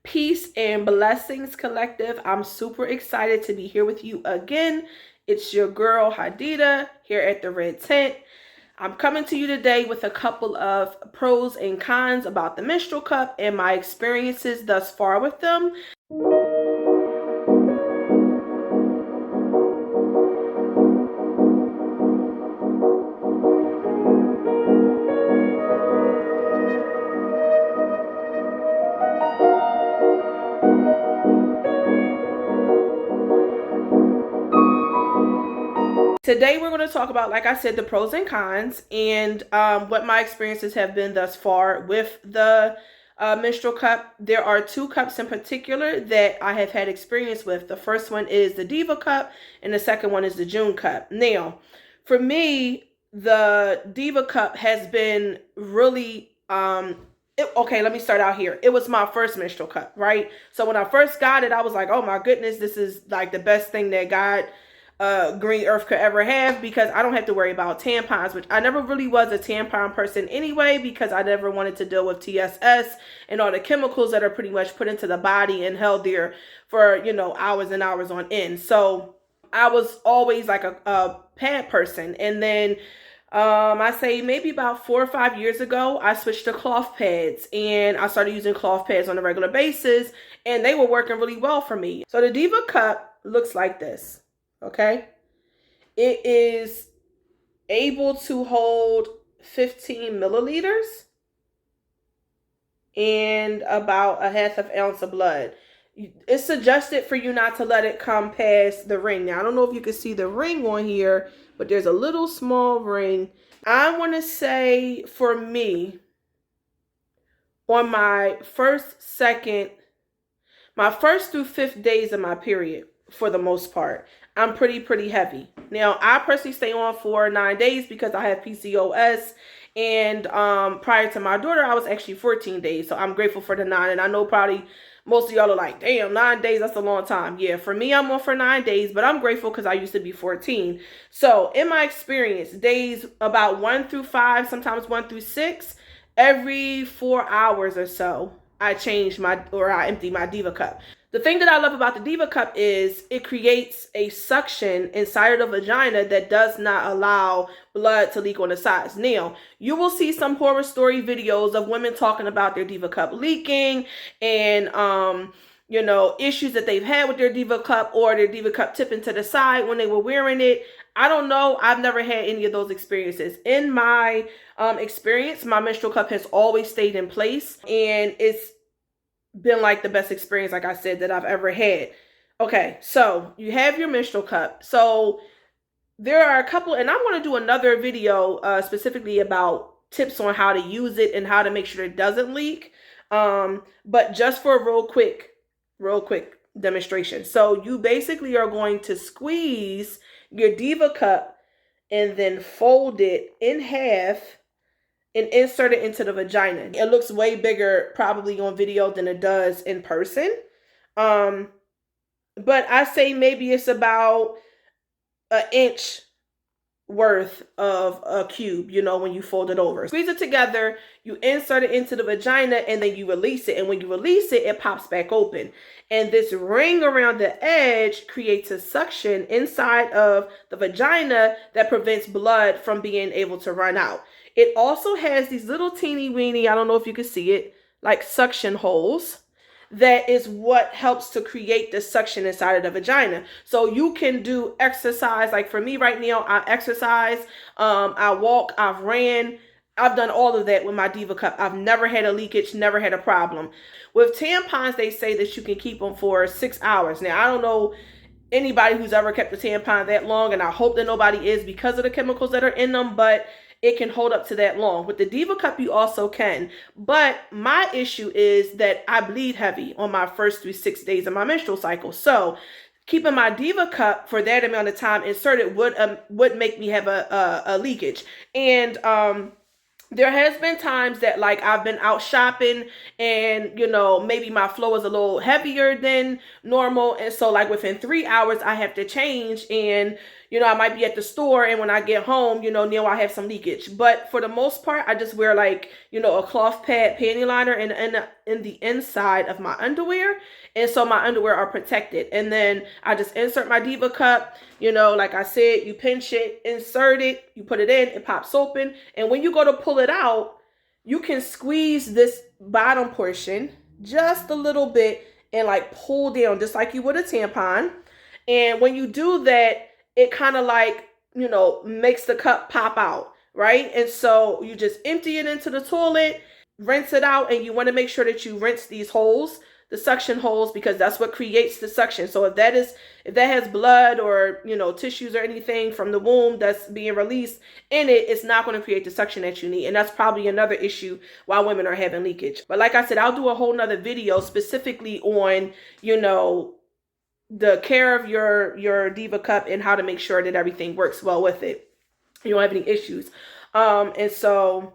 Peace and blessings, collective. I'm super excited to be here with you again. It's your girl Hadida here at the Red Tent. I'm coming to you today with a couple of pros and cons about the menstrual cup and my experiences thus far with them. Today we're going to talk about, like I said, the pros and cons and what my experiences have been thus far with the menstrual cup. There are two cups in particular that I have had experience with. The first one is the Diva cup and the second one is the June cup. Now, for me, the Diva cup has been really okay, let me start out here. It was my first menstrual cup, right? So when I first got it, I was like, oh my goodness, this is like the best thing that God green earth could ever have, because I don't have to worry about tampons, which I never really was a tampon person anyway, because I never wanted to deal with TSS and all the chemicals that are pretty much put into the body and held there for, you know, hours and hours on end. So I was always like a pad person. And then I say maybe about 4 or 5 years ago, I switched to cloth pads and I started using cloth pads on a regular basis, and they were working really well for me. So the Diva cup looks like this. Okay, it is able to hold 15 milliliters and about a half an ounce of blood. It's suggested for you not to let it come past the ring. Now, I don't know if you can see the ring on here, but there's a little small ring. I want to say for me, on my first through fifth days of my period, for the most part, I'm pretty heavy. Now, I personally stay on for 9 days because I have PCOS, and prior to my daughter, I was actually 14 days. So I'm grateful for the 9, and I know probably most of y'all are like, damn, 9 days, that's a long time. Yeah, for me, I'm on for 9 days, but I'm grateful because I used to be 14. So in my experience, days about 1 through 5, sometimes 1 through 6, every 4 hours or so, I empty my Diva cup. The thing that I love about the Diva cup is it creates a suction inside of the vagina that does not allow blood to leak on the sides. Now, you will see some horror story videos of women talking about their Diva cup leaking and, you know, issues that they've had with their Diva cup or their Diva cup tipping to the side when they were wearing it. I don't know. I've never had any of those experiences. In my experience, my menstrual cup has always stayed in place, and it's been like the best experience, like I said, that I've ever had. Okay, so you have your menstrual cup. So there are a couple, and I'm going to do another video specifically about tips on how to use it and how to make sure it doesn't leak. But just for a real quick demonstration. So you basically are going to squeeze your Diva cup and then fold it in half and insert it into the vagina. It looks way bigger probably on video than it does in person. But I say maybe it's about an inch worth of a cube, you know, when you fold it over. Squeeze it together, you insert it into the vagina, and then you release it. And when you release it, it pops back open. And this ring around the edge creates a suction inside of the vagina that prevents blood from being able to run out. It also has these little teeny weeny, I don't know if you can see it, like suction holes. That is what helps to create the suction inside of the vagina. So you can do exercise. Like for me right now, I exercise, I walk, I've ran. I've done all of that with my Diva cup. I've never had a leakage, never had a problem. With tampons, they say that you can keep them for 6 hours. Now, I don't know anybody who's ever kept a tampon that long, and I hope that nobody is because of the chemicals that are in them, but it can hold up to that long. With the Diva cup, you also can. But my issue is that I bleed heavy on my first through 6 days of my menstrual cycle. So keeping my Diva cup for that amount of time inserted would make me have a leakage. And there has been times that like I've been out shopping and, you know, maybe my flow is a little heavier than normal. And so like within 3 hours, I have to change, and, I might be at the store, and when I get home, now I have some leakage. But for the most part, I just wear like, a cloth pad panty liner in the inside of my underwear. And so my underwear are protected. And then I just insert my Diva cup. Like I said, you pinch it, insert it, you put it in, it pops open. And when you go to pull it out, you can squeeze this bottom portion just a little bit and like pull down just like you would a tampon. And when you do that, it kind of like, makes the cup pop out, right? And so you just empty it into the toilet, rinse it out, and you want to make sure that you rinse these holes, the suction holes, because that's what creates the suction. So if that has blood or, tissues or anything from the womb that's being released in it, it's not going to create the suction that you need. And that's probably another issue why women are having leakage. But like I said, I'll do a whole nother video specifically on, the care of your Diva cup and how to make sure that everything works well with it. You don't have any issues. And so,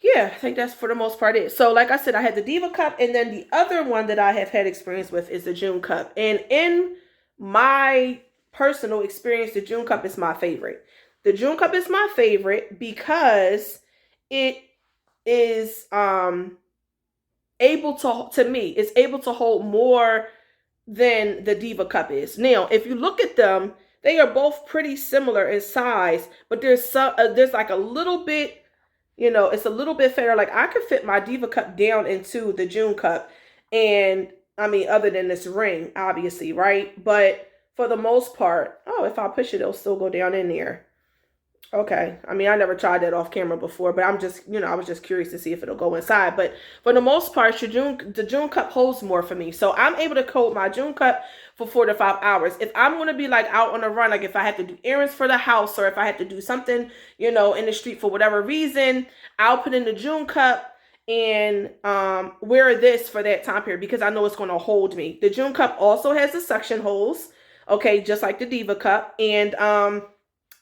yeah, I think that's for the most part it. So like I said, I had the Diva cup, and then the other one that I have had experience with is the June cup. And in my personal experience, the June cup is my favorite. The June cup is my favorite because it is able to hold more than the Diva cup is. Now, if you look at them, they are both pretty similar in size, but there's like a little bit, it's a little bit fatter. Like I could fit my Diva cup down into the June cup, and I mean, other than this ring, obviously, right? But for the most part, if I push it, it'll still go down in there. Okay. I mean, I never tried that off camera before, but I'm just, I was just curious to see if it'll go inside. But for the most part, the June cup holds more for me. So I'm able to hold my June cup for 4 to 5 hours. If I'm going to be like out on a run, like if I have to do errands for the house, or if I have to do something, in the street for whatever reason, I'll put in the June cup and wear this for that time period because I know it's going to hold me. The June cup also has the suction holes, okay, just like the Diva cup. And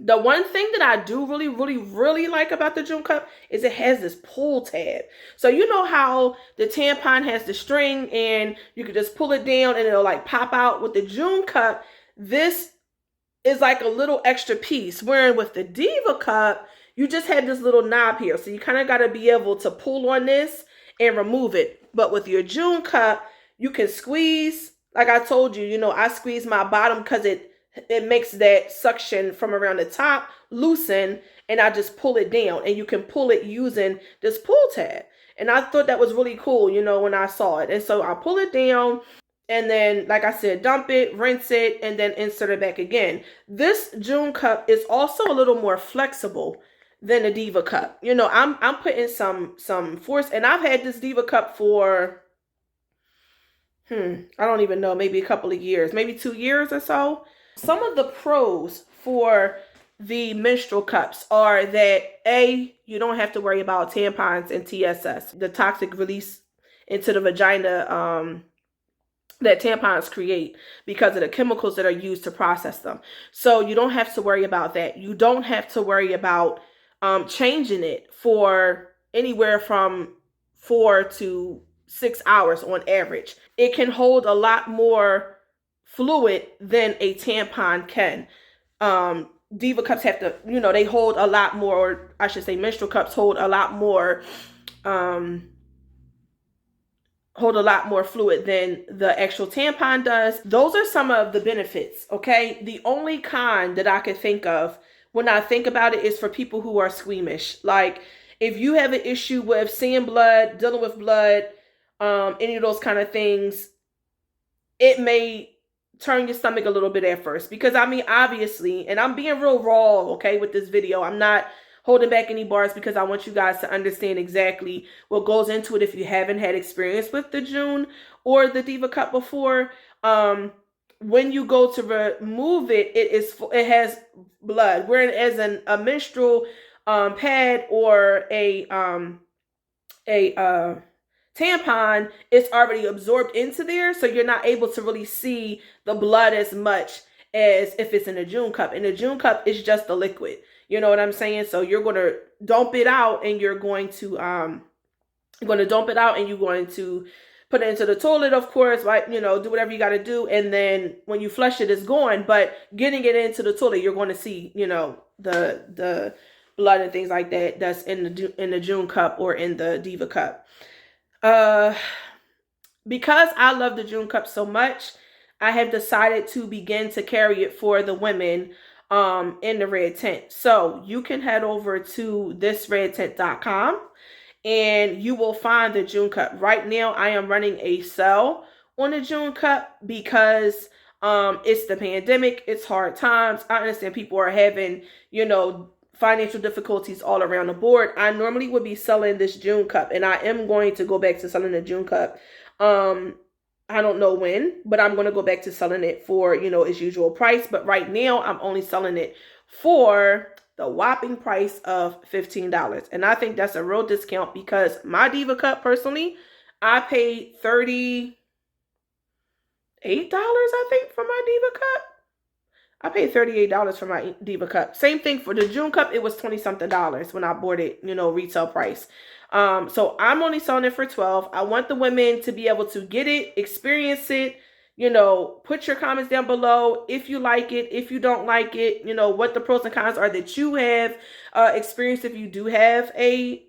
the one thing that I do really, really, really like about the June cup is it has this pull tab. So you know how the tampon has the string and you can just pull it down and it'll like pop out. With the June cup, this is like a little extra piece. Whereas with the Diva cup, you just had this little knob here. So you kind of got to be able to pull on this and remove it. But with your June cup, you can squeeze. Like I told you, I squeeze my bottom because it makes that suction from around the top loosen, and I just pull it down, and you can pull it using this pull tab. And I thought that was really cool, when I saw it. And so I pull it down, and then, like I said, dump it, rinse it, and then insert it back again. This June cup is also a little more flexible than the Diva cup. I'm putting some force, and I've had this Diva cup for, I don't even know, maybe a couple of years, maybe 2 years or so. Some of the pros for the menstrual cups are that you don't have to worry about tampons and TSS, the toxic release into the vagina that tampons create because of the chemicals that are used to process them. So you don't have to worry about that. You don't have to worry about changing it for anywhere from 4 to 6 hours on average. It can hold a lot more fluid than a tampon can. Diva cups have to, they hold a lot more, or I should say menstrual cups hold a lot more fluid than the actual tampon does. Those are some of the benefits, okay? The only con that I could think of when I think about it is for people who are squeamish. Like if you have an issue with seeing blood, dealing with blood, any of those kind of things, it may turn your stomach a little bit at first, because I mean, obviously, and I'm being real raw, okay, with this video. I'm not holding back any bars because I want you guys to understand exactly what goes into it if you haven't had experience with the June or the Diva cup before. When you go to remove it, it has blood, whereas a menstrual pad or a tampon, it's already absorbed into there, so you're not able to really see the blood as much as if it's in a June cup. In a June cup, it's just the liquid. You know what I'm saying? So you're going to dump it out, and you're going to put it into the toilet, of course, right? You know, do whatever you got to do. And then when you flush it, it's gone. But getting it into the toilet, you're going to see, you know, the blood and things like that that's in the June cup or in the Diva cup. Because I love the June cup so much, I have decided to begin to carry it for the women in the red tint. So you can head over to thisredtint.com and you will find the June cup. Right now, I am running a sale on the June cup because it's the pandemic. It's hard times. I understand people are having, you know, financial difficulties all around the board. I normally would be selling this June cup, and I am going to go back to selling the June cup. I don't know when, but I'm going to go back to selling it for, you know, its usual price. But right now, I'm only selling it for the whopping price of $15. And I think that's a real discount because my Diva cup, personally, I paid $38, I think, for my Diva cup. I paid $38 for my Diva cup. Same thing for the June cup. It was 20-something when I bought it, you know, retail price. So I'm only selling it for $12. I want the women to be able to get it, experience it. You know, put your comments down below if you like it, if you don't like it, you know, what the pros and cons are that you have experienced if you do have a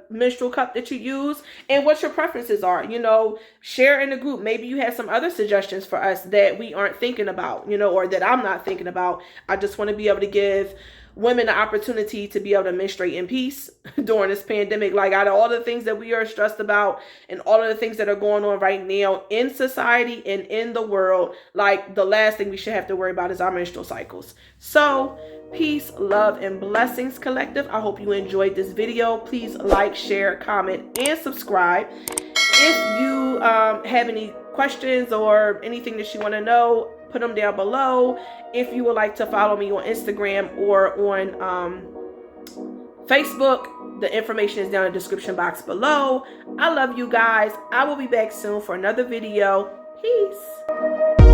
menstrual cup that you use, and what your preferences are. You know, share in the group. Maybe you have some other suggestions for us that we aren't thinking about, you know, or that I'm not thinking about. I just want to be able to give women the opportunity to be able to menstruate in peace during this pandemic. Like, out of all the things that we are stressed about and all of the things that are going on right now in society and in the world, like, the last thing we should have to worry about is our menstrual cycles. So peace, love, and blessings, collective. I hope you enjoyed this video. Please like, share, comment, and subscribe. If you have any questions or anything that you want to know, put them down below. If you would like to follow me on Instagram or on Facebook, the information is down in the description box below. I love you guys. I will be back soon for another video. Peace.